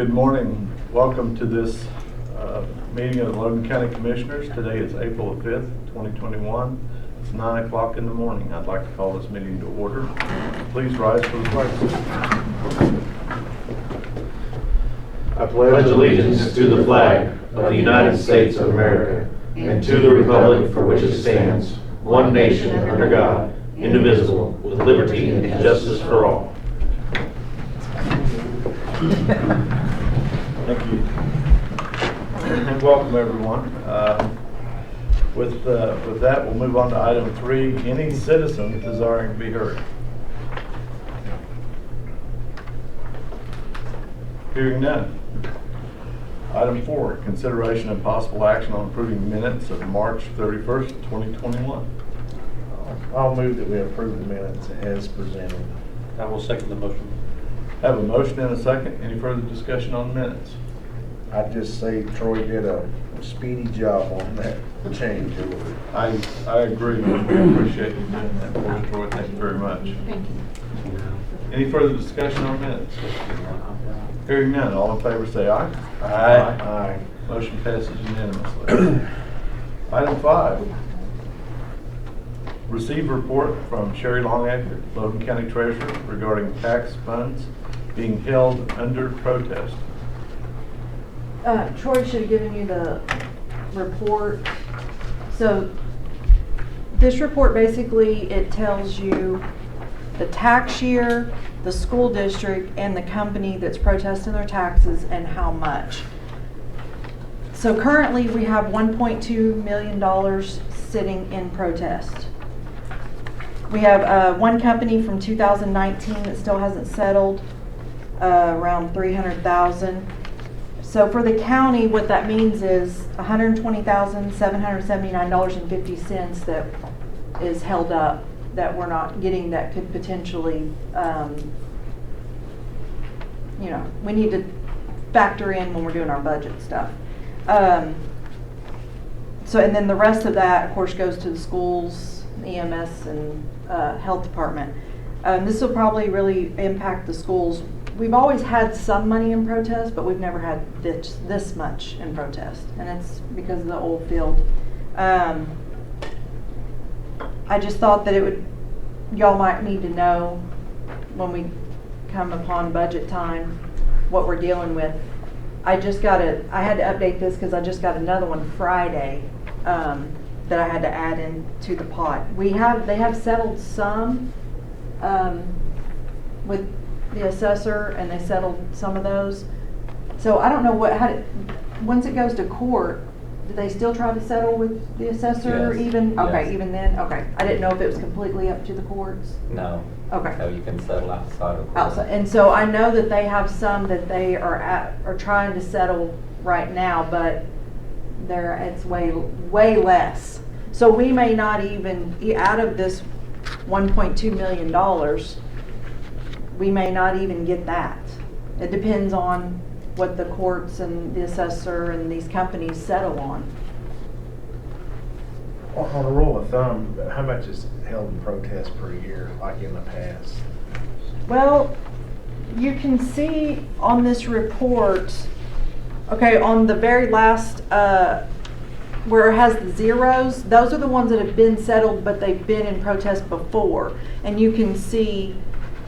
Good morning. Welcome to this meeting of the Logan County Commissioners. Today is April 5th, 2021. It's 9 o'clock in the morning. I'd like to call this meeting to order. Please rise for the pledge. I pledge allegiance to the flag of the United States of America and to the republic for which it stands, one nation under God, indivisible, with liberty and justice for all. Thank you. And welcome everyone. With that, we'll move on to item 3, any citizen desiring to be heard. Hearing none. Item 4, consideration and possible action on approving minutes of March 31st, 2021. I'll move that we approve the minutes as presented. I will second the motion. Have a motion and a second. Any further discussion on the minutes? I'd just say Troy did a speedy job on that change order. I agree. We appreciate you doing that for us, Troy. Thank you very much. Thank you. Any further discussion on minutes? Hearing none, all in favor say aye. Aye. Motion passes unanimously. Item 5. Receive report from Sherry Longacre, Logan County Treasurer, regarding tax funds being held under protest. Troy should have given you the report. So this report basically, it tells you the tax year, the school district, and the company that's protesting their taxes and how much. So currently we have $1.2 million sitting in protest. We have one company from 2019 that still hasn't settled, around $300,000. So for the county, what that means is $120,779.50 that is held up that we're not getting, that could potentially, we need to factor in when we're doing our budget stuff. So, and then the rest of that, of course, goes to the schools, EMS, and health department. This will probably really impact the schools. We've always had some money in protest, but we've never had this much in protest, and it's because of the old field. I just thought that y'all might need to know when we come upon budget time what we're dealing with. I had to update this because I just got another one Friday that I had to add into the pot. They have settled some with the assessor, and they settled some of those. So I don't know once it goes to court, do they still try to settle with the assessor? Yes. Even? Okay, Yes. Even then? Okay. I didn't know if it was completely up to the courts. No. Okay. So you can settle outside of court. Outside. And so I know that they have some that they are trying to settle right now, but it's way less. So we may not even, out of this $1.2 million, we may not even get that. It depends on what the courts and the assessor and these companies settle on. On a rule of thumb, how much is held in protest per year, like in the past? Well, you can see on this report, okay, on the very last, where it has the zeros, those are the ones that have been settled, but they've been in protest before. And you can see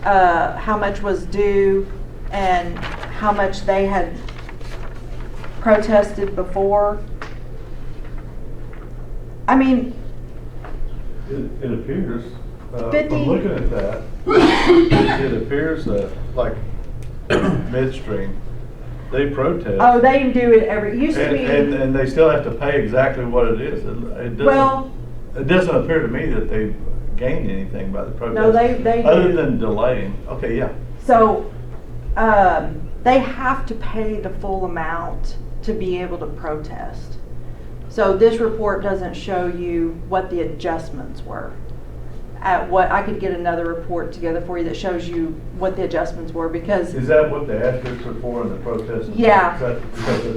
how much was due and how much they had protested before. I mean, It appears, 50 from looking at that, it appears that, like, midstream, they protest. oh, they do it it used to be. And they still have to pay exactly what it is. It doesn't appear to me that they've gained anything by the protest. No, they other do. than delaying. Okay, yeah. So they have to pay the full amount to be able to protest. So this report doesn't show you what the adjustments were. I could get another report together for you that shows you what the adjustments were, because Is that what the asterisks are for in the protest? Yeah.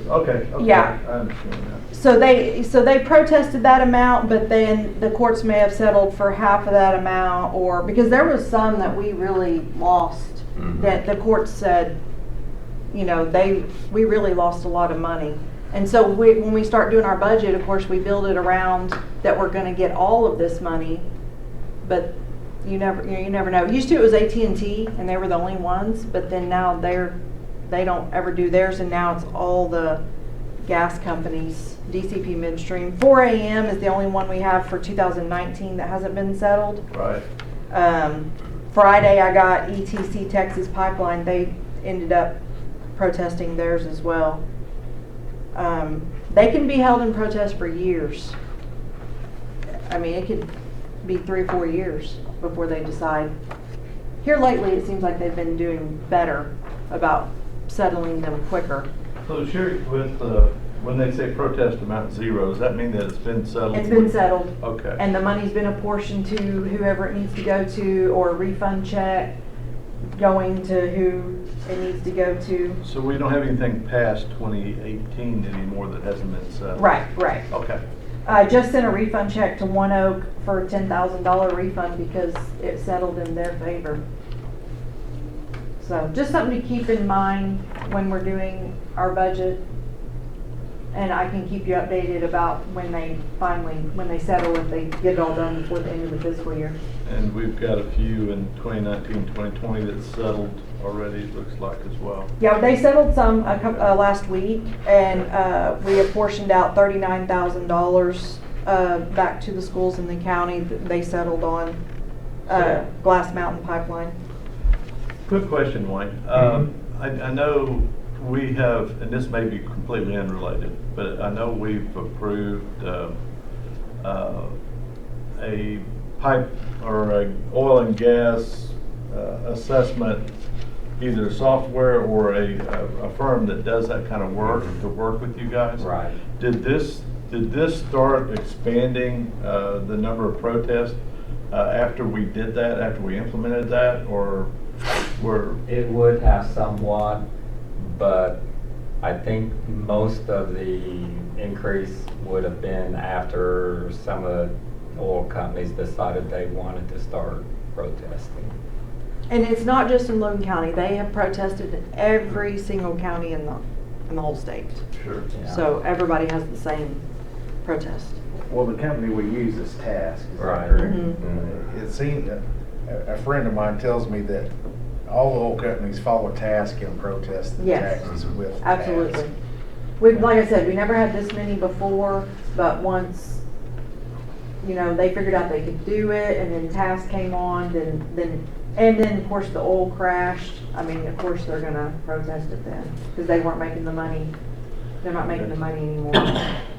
Okay. Yeah. I understand that. so they protested that amount, but then the courts may have settled for half of that amount, or because there was some that we really lost that the court said you know, we really lost a lot of money. And so when we start doing our budget, of course, we build it around that we're gonna get all of this money, but you never know. Used to it was AT&T and they were the only ones, but then now they don't ever do theirs, and now it's all the gas companies, DCP Midstream. 4 a.m. is the only one we have for 2019 that hasn't been settled. Right. Friday I got ETC Texas Pipeline. They ended up protesting theirs as well. They can be held in protest for years. I mean, it could be 3 or 4 years before they decide. Here lately, it seems like they've been doing better about settling them quicker. So Sherry, with, when they say protest amount zero, does that mean that it's been settled? It's been settled. Okay. And the money's been apportioned to whoever it needs to go to, or a refund check going to who it needs to go to. So we don't have anything past 2018 anymore that hasn't been settled? Right. Okay. I just sent a refund check to One Oak for a $10,000 refund because it settled in their favor. So just something to keep in mind when we're doing our budget. And I can keep you updated about when they settle, if they get it all done before the end of the fiscal year. And we've got a few in 2019, 2020 that's settled already, it looks like, as well. Yeah, they settled some last week, and we apportioned out $39,000 back to the schools in the county that they settled on Glass Mountain Pipeline. Quick question, Wayne. I know we have, and this may be completely unrelated, but I know we've approved a pipe or a oil and gas assessment, either software or a firm that does that kind of work to work with you guys. Right. Did this start expanding the number of protests after we did that, after we implemented that, or were? It would have somewhat, but I think most of the increase would have been after some of the oil companies decided they wanted to start protesting. And it's not just in Logan County. They have protested in every single county in the whole state. Sure. Yeah. So everybody has the same protest. Well, the company we use is Task. Is that Right. correct? Mhm. It seems that a friend of mine tells me that all the oil companies follow Task and protest the Yes. taxes with Absolutely. Task. Like I said, we never had this many before, but once, you know, they figured out they could do it, and then Task came on, and then of course the oil crashed. I mean, of course they're gonna protest it then, because they weren't making the money. They're not making the money anymore.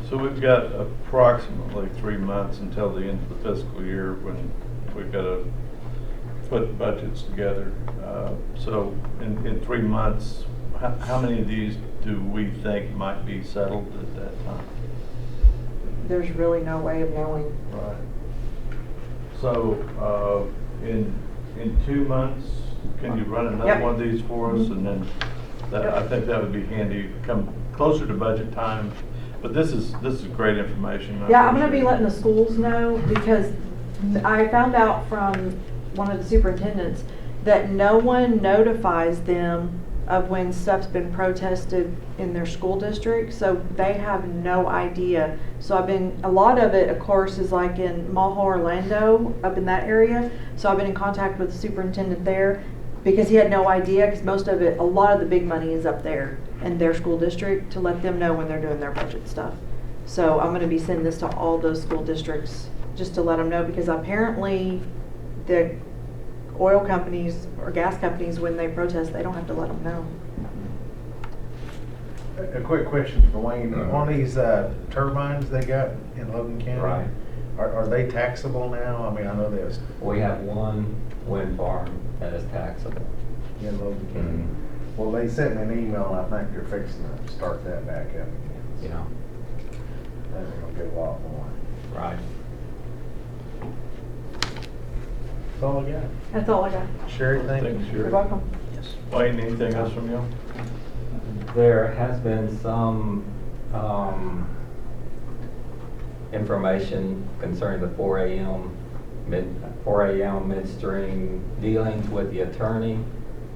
So we've got approximately 3 months until the end of the fiscal year when we've got to put budgets together. So in 3 months, how many of these do we think might be settled at that time? There's really no way of knowing. Right. So in 2 months, can you run another Yep. one of these for us? And then I think that would be handy, come closer to budget time. But this is great information. I Yeah, I'm gonna be appreciate it. letting the schools know, because I found out from one of the superintendents that no one notifies them of when stuff's been protested in their school district, so they have no idea. So a lot of it, of course, is like in Maha, Orlando, up in that area. So I've been in contact with the superintendent there, because he had no idea, because most of it, a lot of the big money is up there in their school district, to let them know when they're doing their budget stuff. So I'm gonna be sending this to all those school districts, just to let them know, because apparently the oil companies or gas companies, when they protest, they don't have to let them know. A quick question for Wayne. On these turbines they got in Logan County, Right. are they taxable now? I mean, I know there's We have one wind farm that is taxable. in Logan County. Well, they sent me an email, and I think they're fixing to start that back up again. You know, Then they're gonna get a lot more. right. That's all I got. That's all I got. Sherry, thank you. Thanks, Sherry. You're welcome. Wayne, anything else from you? There has been some information concerning the 4 a.m. midstream dealings with the attorney.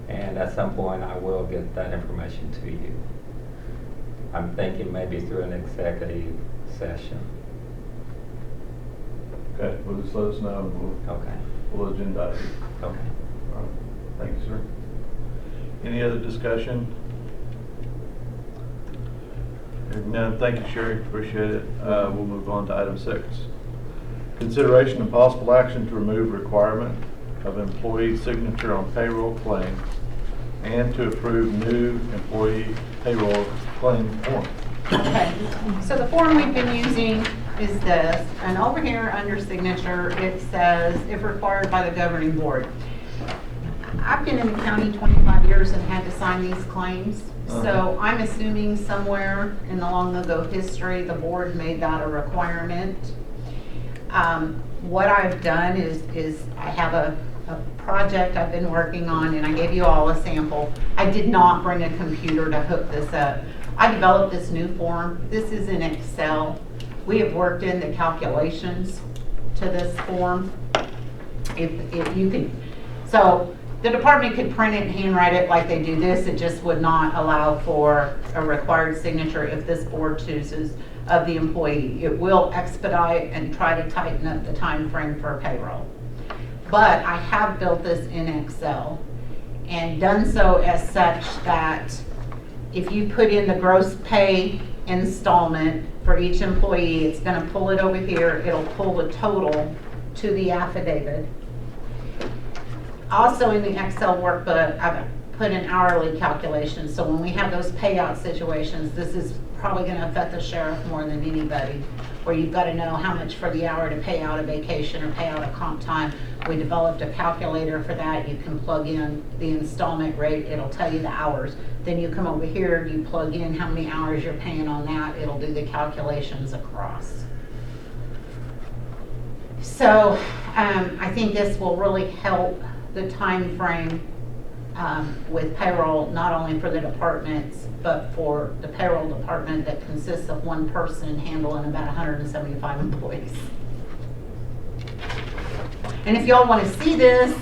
And at some point, I will get that information to you. I'm thinking maybe through an executive session. Okay, well, just let us know and Okay, we'll agendize it. okay. All right. Thank you, sir. Any other discussion? Hearing none, thank you, Sherry, appreciate it. We'll move on to item 6. Consideration and possible action to remove requirement of employee signature on payroll claim and to approve new employee payroll claim form. Okay, so the form we've been using is this, and over here under signature, it says if required by the governing board. I've been in the county 25 years and had to sign these claims, so I'm assuming somewhere in the long ago history, the board made that a requirement. What I've done is I have a project I've been working on, and I gave you all a sample. I did not bring a computer to hook this up. I developed this new form. This is in Excel. We have worked in the calculations to this form. If you can, so the department could print it and handwrite it like they do this. It just would not allow for a required signature if this board chooses of the employee. It will expedite and try to tighten up the time frame for payroll. But I have built this in Excel and done so as such that if you put in the gross pay installment for each employee, it's going to pull it over here. It'll pull the total to the affidavit. Also in the Excel workbook, I've put in hourly calculations. So when we have those payout situations, this is probably going to affect the sheriff more than anybody, where you've got to know how much for the hour to pay out a vacation or pay out a comp time. We developed a calculator for that. You can plug in the installment rate. It'll tell you the hours. Then you come over here, you plug in how many hours you're paying on that. It'll do the calculations across. So I think this will really help the time frame with payroll, not only for the departments, but for the payroll department that consists of one person handling about 175 employees. And if y'all want to see this,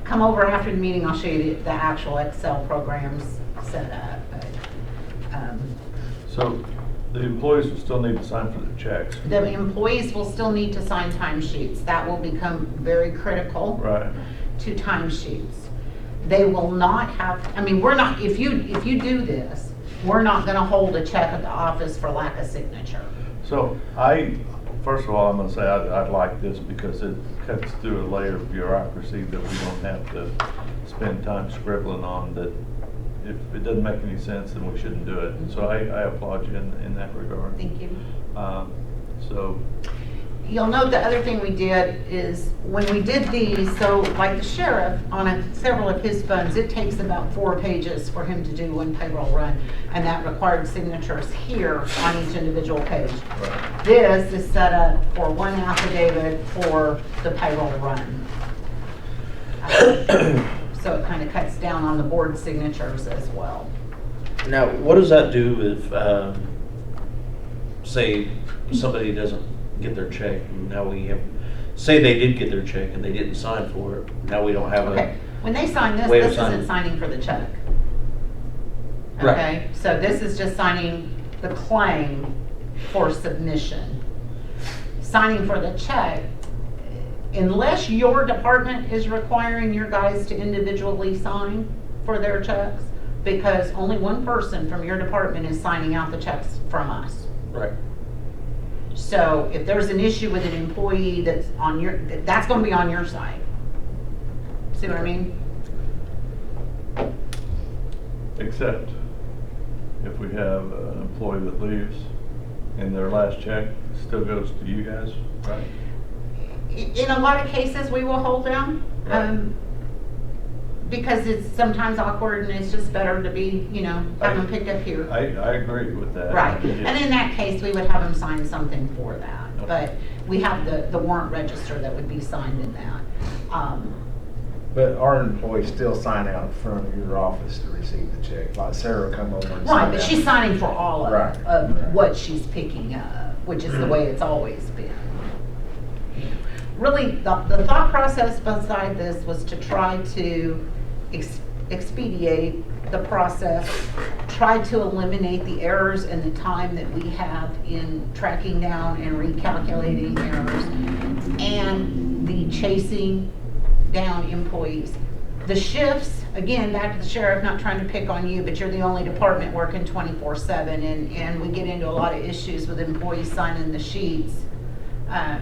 come over after the meeting. I'll show you the actual Excel programs set up. But, So the employees will still need to sign for the checks. the employees will still need to sign timesheets. That will become very critical Right. to timesheets. They will not have, I mean, we're not, if you do this, we're not going to hold a check at the office for lack of signature. So first of all, I'm gonna say I like this because it cuts through a layer of bureaucracy that we don't have to spend time scribbling on, that if it doesn't make any sense, then we shouldn't do it. So I applaud you in that regard. Thank you. So, You'll note the other thing we did is when we did these, so like the sheriff on several of his funds, it takes about 4 pages for him to do one payroll run, and that required signatures here on each individual page. right. This is set up for one affidavit for the payroll run. So it kind of cuts down on the board signatures as well. Now, what does that do if, say, somebody doesn't get their check, and now we have, say they did get their check and they didn't sign for it, now we don't have Okay, when they sign this, Way of this signing. isn't signing for the check. Right. Okay, so this is just signing the claim for submission. Signing for the check, unless your department is requiring your guys to individually sign for their checks, because only one person from your department is signing out the checks from us. Right. So if there's an issue with an employee that's on your, that's gonna be on your side. See what I mean? Except if we have an employee that leaves and their last check still goes to you guys, right? In a lot of cases, we will hold them, because it's sometimes awkward and it's just better to be, have them picked up here. I agree with that. Right, Yeah. and in that case, we would have them sign something for that, Okay. but we have the warrant register that would be signed in that. But our employees still sign out in front of your office to receive the check, like Sarah come over and sign Right, but out. she's signing for all Right, of right. what she's picking up, which is the way it's always been. Really, the thought process beside this was to try to expedite the process, try to eliminate the errors and the time that we have in tracking down and recalculating errors, and the chasing down employees. The shifts, again, back to the sheriff, not trying to pick on you, but you're the only department working 24/7, and we get into a lot of issues with employees signing the sheets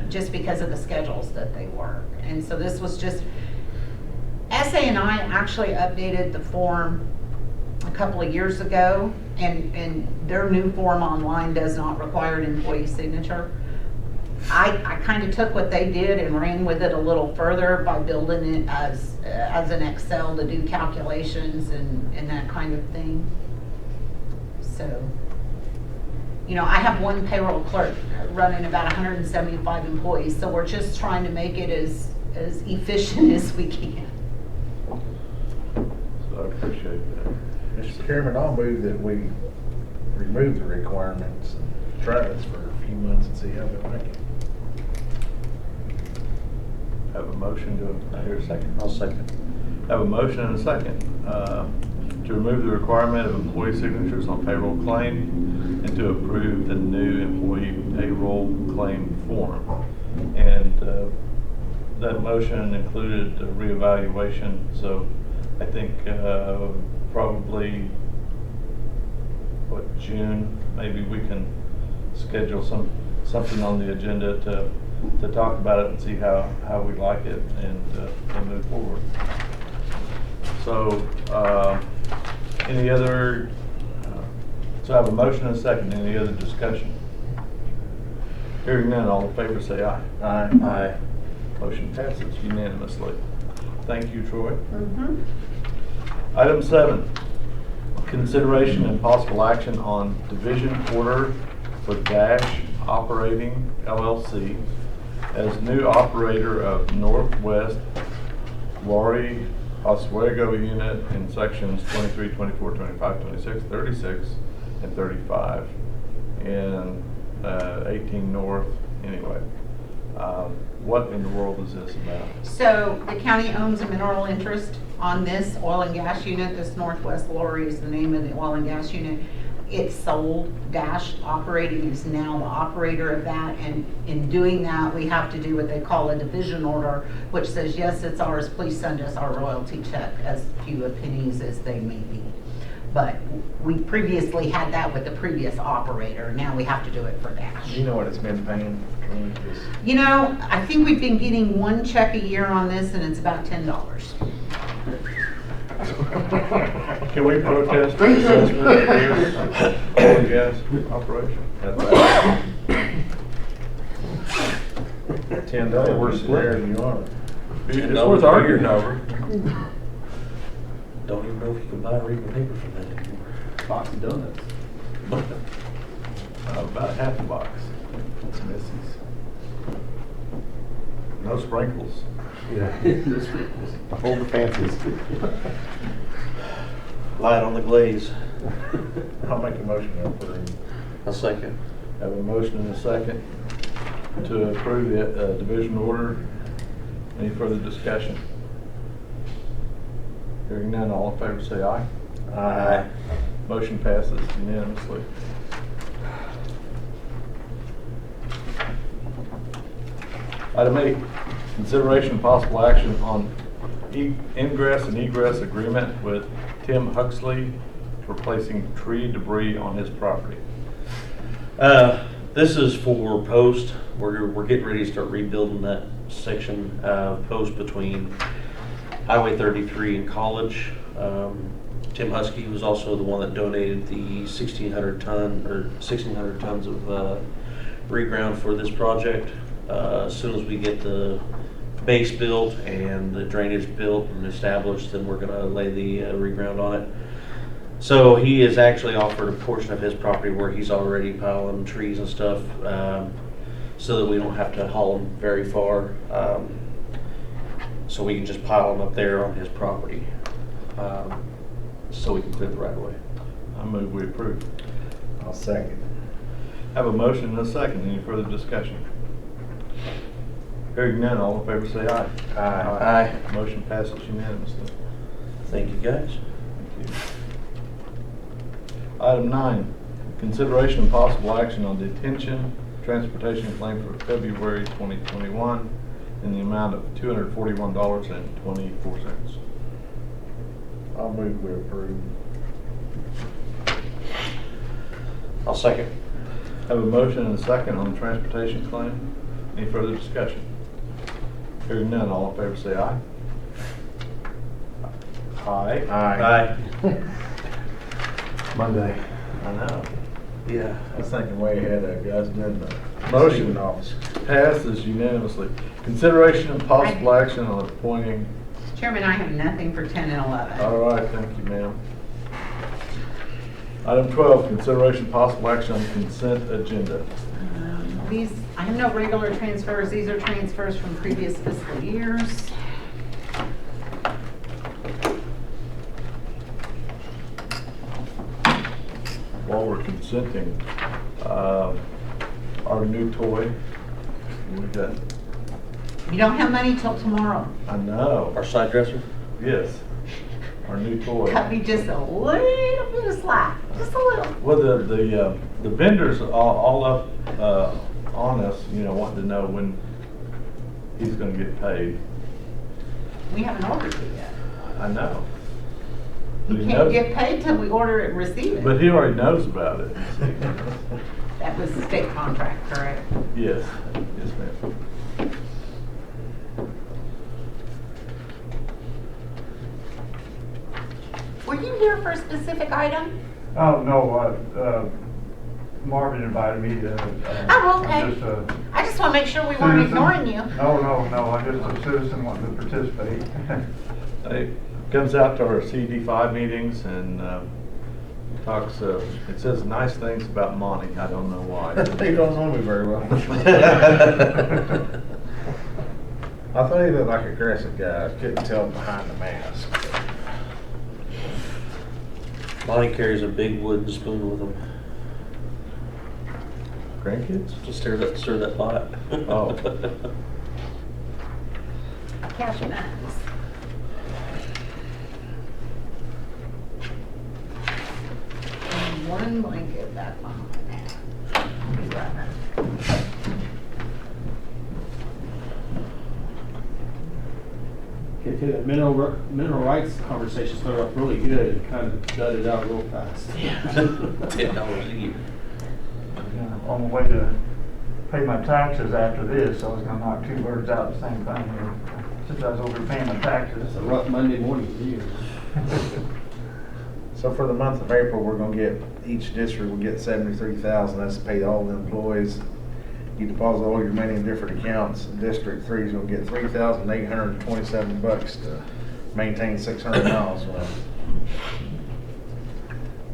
just because of the schedules that they work. And so this was just, SA and I actually updated the form a couple of years ago, and their new form online does not require an employee signature. I kind of took what they did and ran with it a little further by building it as an Excel to do calculations and that kind of thing. So, you know, I have one payroll clerk running about 175 employees, so we're just trying to make it as efficient as we can. So I appreciate that. Mr. Chairman, I'll move that we remove the requirements and try this for a few months and see how we like it. Have a motion to, I hear a second. I'll second. Have a motion and a second to remove the requirement of employee signatures on payroll claim and to approve the new employee payroll claim form. And that motion included a reevaluation, so I think probably, June, maybe we can schedule something on the agenda to talk about it and see how we like it and move forward. So, any other, so I have a motion and a second. Any other discussion? Hearing none, all in favor say aye. Aye. Aye. Motion passes unanimously. Thank you, Troy. Mm-hmm. Item 7, consideration and possible action on division order for Dash Operating LLC as new operator of Northwest Lorry Oswego unit in sections 23, 24, 25, 26, 36, and 35, and 18 North anyway. What in the world is this about? So the county owns a mineral interest on this oil and gas unit. This Northwest Lorry is the name of the oil and gas unit. It's sold. Dash Operating is now the operator of that, and in doing that, we have to do what they call a division order, which says, yes, it's ours, please send us our royalty check, as few a pennies as they may be. But we previously had that with the previous operator. Now we have to do it for Dash. You know what it's been paying? You know, I think we've been getting one check a year on this, and it's about $10. Can we protest the assessment of this oil and gas operation? $10 worse there than you are. It's worth arguing over. Don't even know if you can buy reading paper from that anymore. Box of donuts. About half a box. It's Missy's. No sprinkles. Yeah. Hold the fancies. Light on the glaze. I'll make a motion to approve. I'll second. Have a motion and a second to approve the division order. Any further discussion? Hearing none, all in favor say aye. Aye. Motion passes unanimously. Item 8, consideration and possible action on ingress and egress agreement with Tim Huxley for placing tree debris on his property. This is for post. We're getting ready to start rebuilding that section post between Highway 33 and College. Tim Husky was also the one that donated the 1,600 tons of reground for this project. As soon as we get the base built and the drainage built and established, then we're going to lay the reground on it. So he has actually offered a portion of his property where he's already piling trees and stuff, so that we don't have to haul them very far. So we can just pile them up there on his property, so we can clear the right of way. I move we approve. I'll second. Have a motion and a second. Any further discussion? Hearing none, all in favor say aye. Aye. Motion passes unanimously. Thank you, guys. Item 9, consideration and possible action on detention transportation claim for February 2021 in the amount of $241.24. I'll move we approve. I'll second. Have a motion and a second on the transportation claim. Any further discussion? Hearing none, all in favor say aye. Aye. Aye. Monday. I know. Yeah. I was thinking way ahead of you guys doing the Motion receiving office. passes unanimously. Consideration and possible action on appointing. Chairman, I have nothing for 10 and 11. All right, thank you, ma'am. Item 12, consideration and possible action on consent agenda. These, I have no regular transfers. These are transfers from previous fiscal years. While we're consenting, our new toy, we got, You don't have money till tomorrow. I know, Our side dresser? yes, our new toy. Cut me just a little bit of slack, just a little. Well, the vendors all up on us, you know, wanting to know when he's gonna get paid. We haven't ordered it yet. I know. But You he can't knows- get paid till we order it and receive it. But he already knows about it. That was the state contract, correct? Yes, yes, ma'am. Were you here for a specific item? Oh, no, Marvin invited me to. Oh, okay. I'm just a I just want to make sure we weren't citizen. ignoring you. No, I'm just a citizen wanting to participate. He comes out to our CD5 meetings and talks, it says nice things about Monty. I don't know why. He don't know me very well. I thought he looked like an aggressive guy. I couldn't tell him behind the mask. Monty carries a big wooden spoon with him Grandkids? to stir that pot. Oh. Cash nuts. And one blanket back behind that. 11. Okay, that mineral rights conversation started off really good. It kind of dudded out real fast. $10 a year. On the way to pay my taxes after this, so I was gonna knock two birds out at the same time here. Since I was over paying my taxes. It's a rough Monday morning for you. So for the month of April, we're gonna get, each district will get 73,000. That's to pay all the employees. You deposit all your money in different accounts. District 3 is gonna get $3,827 to maintain 600 miles.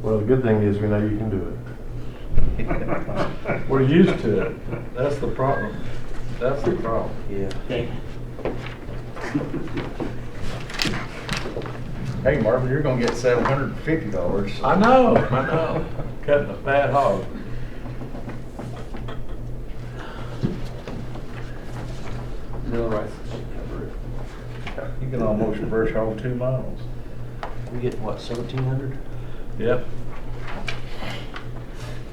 Well, the good thing is we know you can do it. We're used to it. That's the problem. That's the problem. Yeah. Okay. Hey, Marvin, you're gonna get $750. I know. Cutting a fat hog. Mineral rights should cover it. You can almost reverse hog 2 miles. We get what, 1,700? Yep.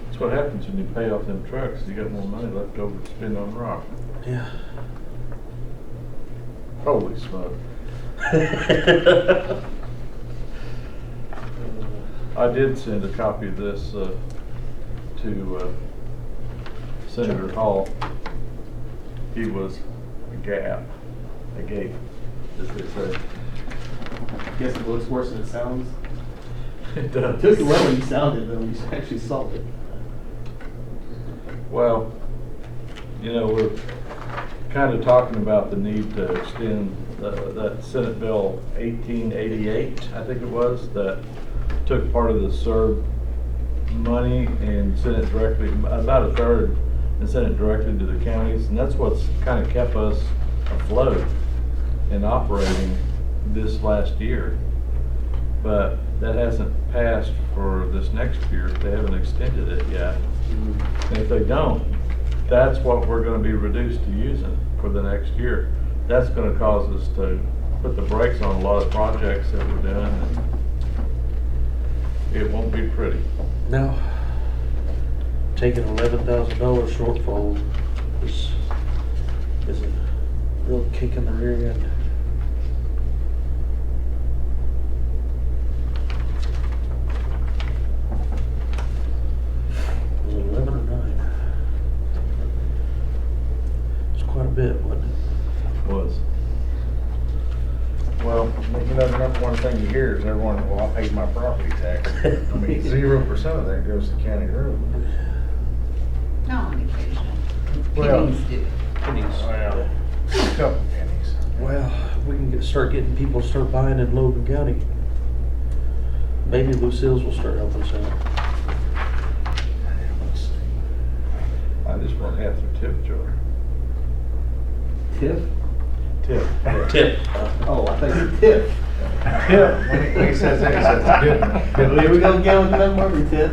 That's what happens when you pay off them trucks. You got more money left over to spend on rock. Yeah. Holy smoke. I did send a copy of this to Senator Hall. He was a gap, a gape, as they say. Guess it looks worse than it sounds. It does. It took away when you sounded though, you actually saw it. Well, you know, we're kind of talking about the need to extend that Senate Bill 1888, I think it was, that took part of the SERB money and sent it directly, about a third, and sent it directly to the counties. And that's what's kind of kept us afloat and operating this last year. But that hasn't passed for this next year. They haven't extended it yet. And if they don't, that's what we're going to be reduced to using for the next year. That's going to cause us to put the brakes on a lot of projects that we're doing, and it won't be pretty. Now, taking $11,000 shortfall is a real kick in the rear end. Was it 11 or 9? It's quite a bit, wasn't it? Was. Well, you know, the number one thing you hear is everyone, well, I paid my property tax. I mean, 0% of that goes to county road. No, on occasion. Well- Pennies do. Well, a couple pennies. Well, we can start getting people to start buying in Logan County. Maybe Lucille's will start helping us out. Let's see. I just want half their tip jar. Tip? Tip. Tip. Oh, I think tip. Tip. When he says that, he says good. Here we go again with another movie, tip.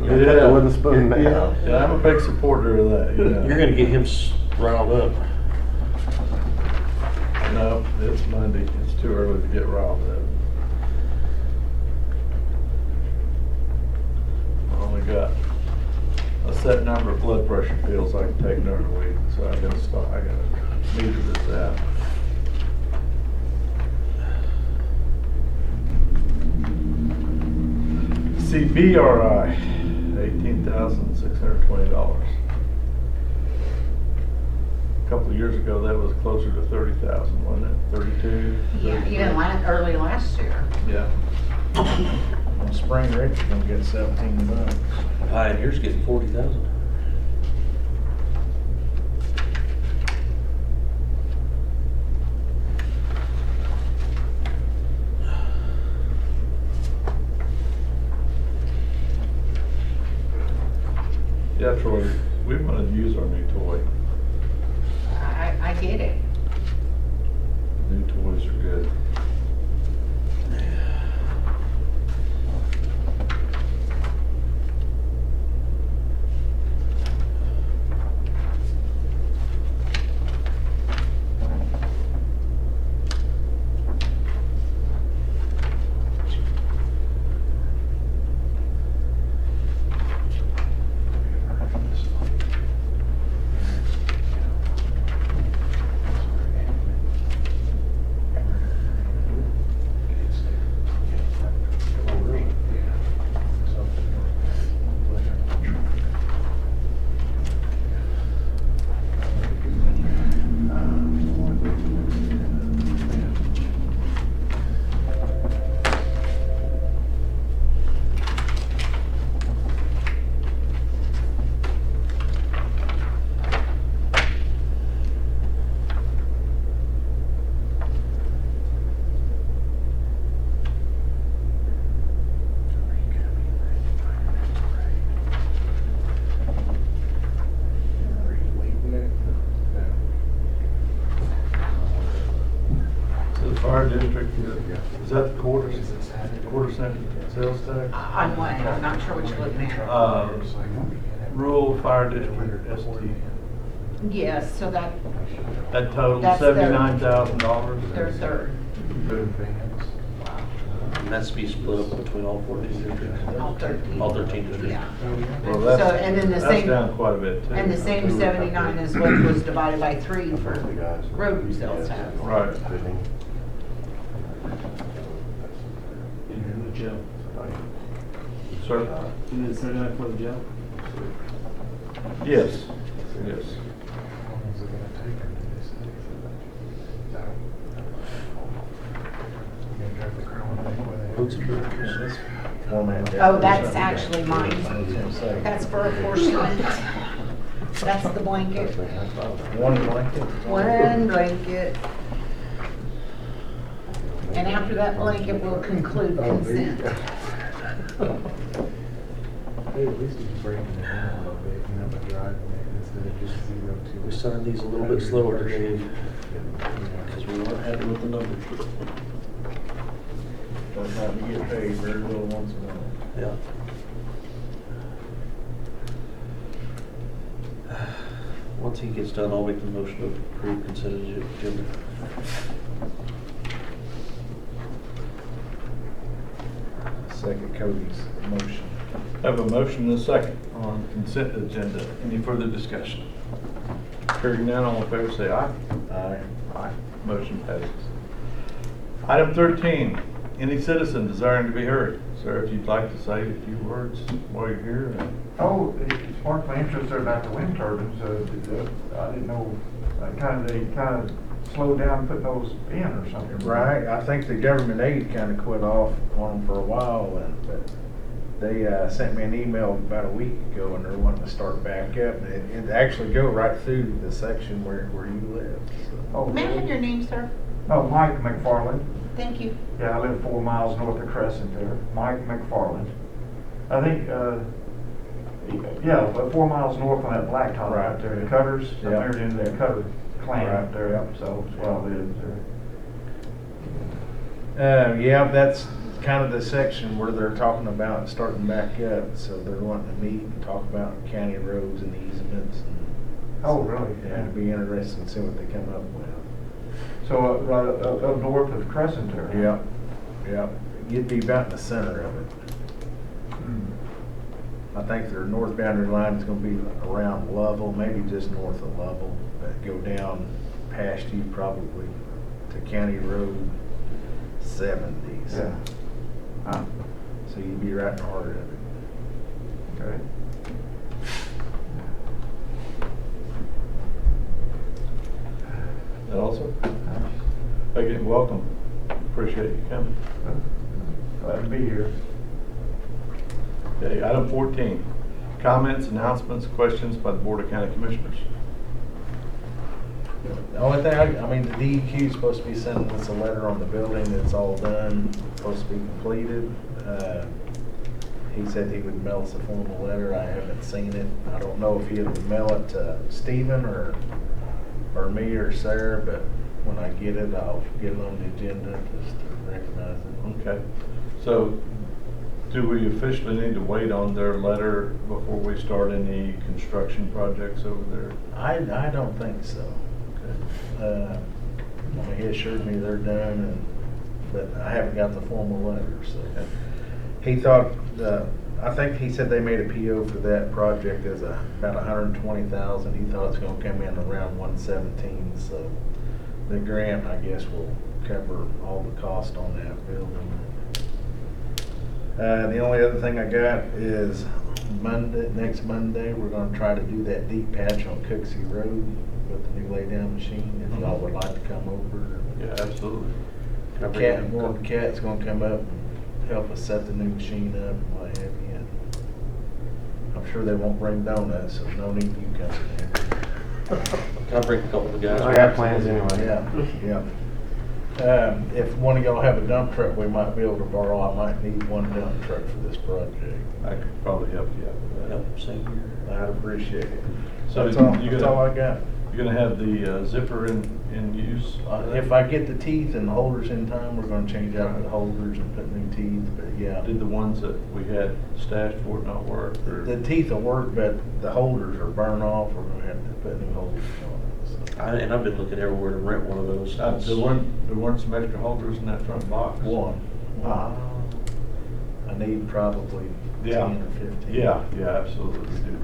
Yeah, with a spoon now. Yeah, I'm a big supporter of that, you know. You're gonna get him riled up. No, it's Monday. It's too early to get riled up. I only got a set number of blood pressure pills I can take during the week, so I gotta stop. I gotta meter this out. See, BRI, $18,620. A couple of years ago, that was closer to 30,000, wasn't it? 32? Yeah, even early last year. Yeah. On Spring Ridge, you're gonna get $17. Pioneer's getting 40,000. Yeah, Troy, we want to use our new toy. I get it. New toys are good. Fire district, is that the quarter cent sales tax? On what? I'm not sure what you're looking at. Rural fire district, ST. Yes, so that, That totals That's their- $79,000. their third. And that's to be split up between all 14 districts. All 13. All 13 districts. Yeah. Well, So, that's, and then the that's same, down quite a bit too. and the same 79 is what was divided by 3 for road sales tax. Right. The jail. Sir? You need to set it up for the jail? Yes, yes. Oh, that's actually mine. That's for apportionment. That's the blanket. One blanket? One blanket. And after that blanket, we'll conclude consent. Hey, at least he's breaking it down a little bit, you know, by driving it instead of just 0 to. We signed these a little bit slower today because we weren't happy with the numbers. Doesn't have to get paid very little once a month. Yeah. Once he gets done, I'll make the motion to approve consent agenda. Second Cody's motion. Have a motion and a second on consent agenda. Any further discussion? Hearing none, all in favor say aye. Aye. Aye. Motion passes. Item 13, any citizen desiring to be heard. Sir, if you'd like to say a few words while you're here. Oh, it sparked my interest about the wind turbines. I didn't know, they kind of slowed down putting those in or something. Right, I think the government aid kind of quit off on them for a while, but they sent me an email about a week ago, and they're wanting to start back up. It actually go right through the section where you live. So. Oh, May I have your name, sir? Oh, Mike McFarland. Thank you. Yeah, I live 4 miles north of Crescent there. Mike McFarland. I think, yeah, about 4 miles north on that blacktop right there, the Cutters. Yeah. I'm married into that Cutter clan Right. up there, so that's where I live there. Yeah, that's kind of the section where they're talking about starting back up. So they're wanting to meet and talk about county roads and easements. And Oh, really? yeah, it'd be interesting to see what they come up with. So, right up north of Crescent there. huh? Yep. You'd be about in the center of it. I think their north boundary line is going to be around Lovell, maybe just north of Lovell, but go down past you probably to County Road 70s. Yeah. Huh. So you'd be right in the heart of it. Okay. That also? Again, welcome. Appreciate you coming. Glad to be here. Okay, item 14, comments, announcements, questions by the Board of County Commissioners. The only thing, I mean, the DEQ is supposed to be sending us a letter on the building. It's all done, supposed to be completed. He said he would mail us a formal letter. I haven't seen it. I don't know if he'll mail it to Stephen or me or Sarah, but when I get it, I'll get it on the agenda just to recognize it. Okay, so do we officially need to wait on their letter before we start any construction projects over there? I don't think so. Okay. I mean, he assured me they're done, but I haven't got the formal letter, so. He thought, I think he said they made a PO for that project as about $120,000. He thought it's gonna come in around 117, so the grant, I guess, will cover all the cost on that building. The only other thing I got is next Monday, we're gonna try to do that deep patch on Cooksey Road with the new laydown machine, if y'all would like to come over. Yeah, absolutely. Cat's gonna come up and help us set the new machine up and what have you. And I'm sure they won't bring donuts, so no need you coming in. Can I bring a couple of guys? I got plans anyway. Yeah. If one of y'all have a dump truck, we might be able to borrow. I might need one dump truck for this project. I could probably help you out with that. Yep, same here. I'd appreciate it. So That's you're all I gonna, got. you're gonna have the zipper in use? If I get the teeth and the holders in time, we're gonna change out the holders and put new teeth, but yeah. Did the ones that we had stashed for it not work? Or? The teeth will work, but the holders are burnt off. We're gonna have to put new holders on it. So. And I've been looking everywhere to rent one of those. There weren't some extra holders in that front box? One. I need probably 10 or 15. Yeah, absolutely, we do.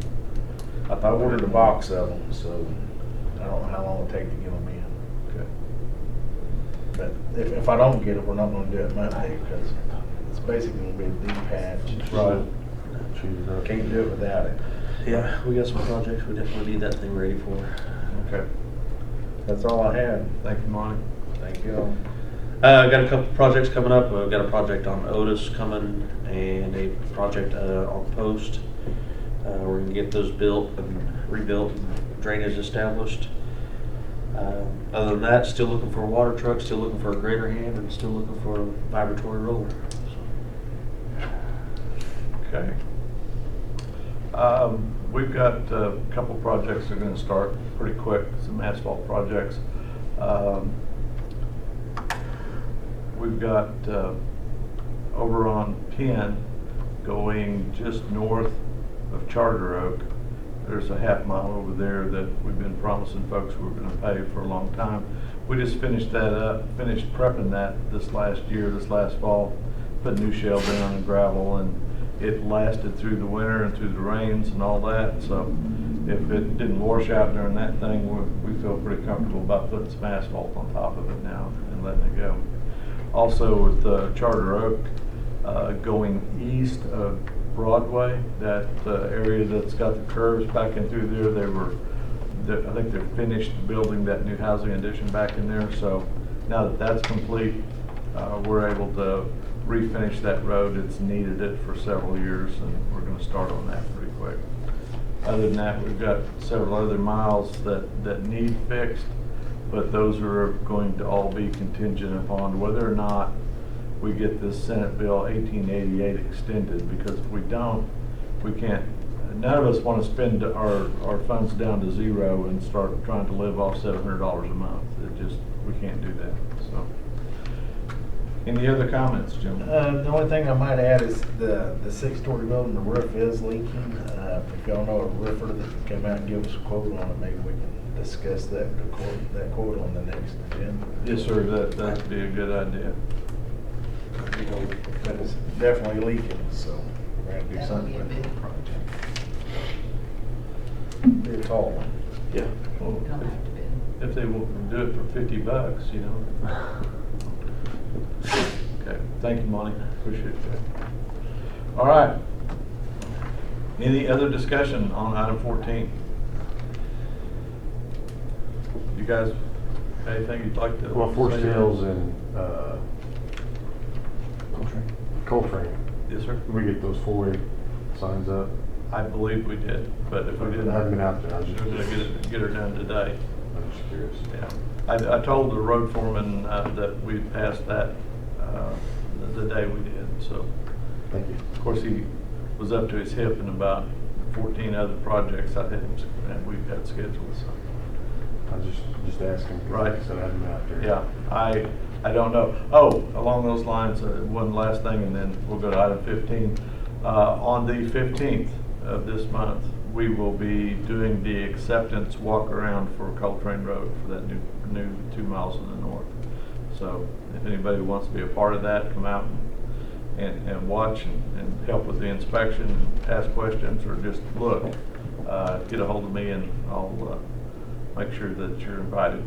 I ordered a box of them, so I don't know how long it'll take to get them in. Okay. But if I don't get it, we're not gonna do it Monday, because it's basically gonna be a deep patch. Right. Can't do it without it. Yeah, we got some projects we definitely need that thing ready for. Okay. That's all I had. Thank you, Monty. Thank you all. Got a couple projects coming up. We've got a project on Otis coming and a project on Post. We're gonna get those built and rebuilt and drainage established. Other than that, still looking for a water truck, still looking for a grader hand, and still looking for a vibratory roller. Okay. We've got a couple projects that are going to start pretty quick, some asphalt projects. We've got over on Penn, going just north of Charter Oak, there's a half mile over there that we've been promising folks we were gonna pay for a long time. We just finished that up, finished prepping that this last fall, put new shell down and gravel, and it lasted through the winter and through the rains and all that. So if it didn't wash out during that thing, we feel pretty comfortable about putting some asphalt on top of it now and letting it go. Also with Charter Oak, going east of Broadway, that area that's got the curves back in through there, I think they're finished building that new housing addition back in there. So now that that's complete, we're able to refinish that road. It's needed it for several years, and we're going to start on that pretty quick. Other than that, we've got several other miles that need fixed, but those are going to all be contingent upon whether or not we get this Senate Bill 1888 extended, because if we don't, we can't, none of us want to spend our funds down to zero and start trying to live off $700 a month. We can't do that, so. Any other comments, Jim? The only thing I might add is the 6-story building, the roof is leaking. If y'all know a roofer that can come out and give us a quote on it, maybe we can discuss that quote on the next agenda. Yes, sir, that'd be a good idea. But it's definitely leaking, so we're gonna do That'll something be a with big it. project. Be a tall one. Yeah. Well, You don't have to bid. if they will do it for $50, you know. Okay, thank you, Monty. Appreciate that. All right. Any other discussion on item 14? You guys, anything you'd like to? Well, Forest say? Hills and Coltrane. Yes, sir. Did we get those 4-way signs up? I believe we did, but if we I didn't, haven't been out there. I was we're just gonna get her done today. I'm just curious. Yeah. I told the road foreman that we passed that the day we did, so. Thank you. Of course, he was up to his hip in about 14 other projects I had and we've had scheduled, so. I was just asking. 'Cause Right. like I said, I haven't been out there. Yeah, I don't know. Oh, along those lines, one last thing, and then we'll go to item 15. On the 15th of this month, we will be doing the acceptance walk around for Coltrane Road for that new 2 miles in the north. So if anybody wants to be a part of that, come out and watch and help with the inspection, and ask questions, or just look, get a hold of me and I'll make sure that you're invited.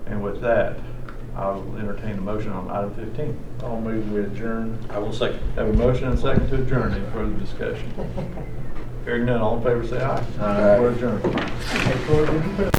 And with that, I'll entertain a motion on item 15. I'll move with adjourn. I will second. Have a motion and a second to adjourn. Any further discussion? Hearing none, all in favor say aye. Aye. We're adjourned. Hey, Troy, did you put